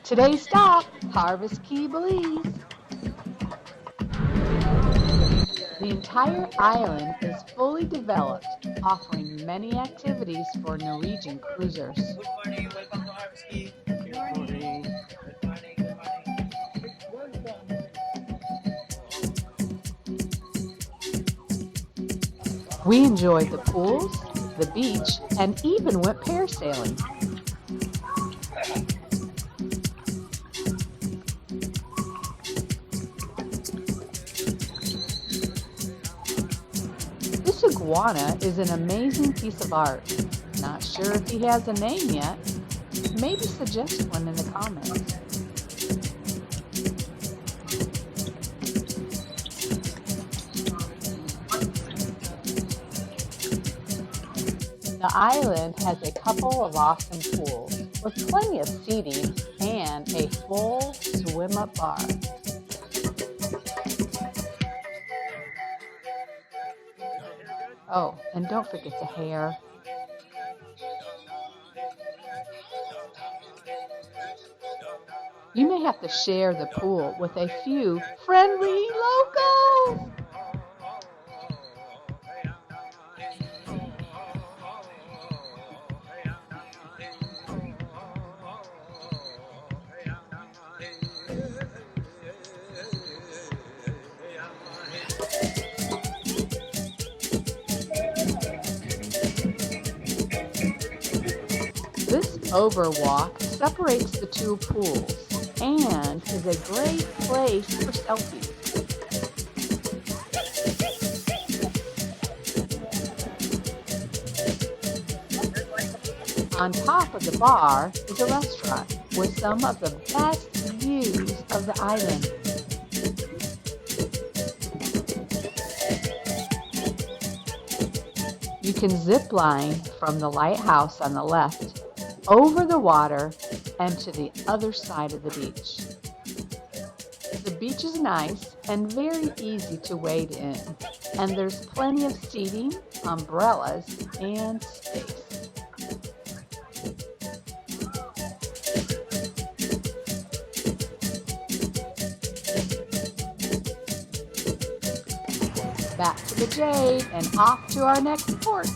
Today's stop, Harvest Caye, Belize. The entire island is fully developed, offering many activities for Norwegian cruisers. Good morning, welcome to Harvest Caye. Good morning. Good morning, good morning. We enjoyed the pools, the beach, and even went parasailing. This iguana is an amazing piece of art. Not sure if he has a name yet. Maybe suggest one in the comments. The island has a couple of awesome pools with plenty of seating and a full swim-up bar. Oh, and don't forget the hair. You may have to share the pool with a few friendly locals. This overwalk separates the two pools and is a great place for selfies. On top of the bar is a restaurant with some of the best views of the island. You can zip line from the lighthouse on the left over the water and to the other side of the beach. The beach is nice and very easy to wade in, and there's plenty of seating, umbrellas, and space. Back to the Jade and off to our next port.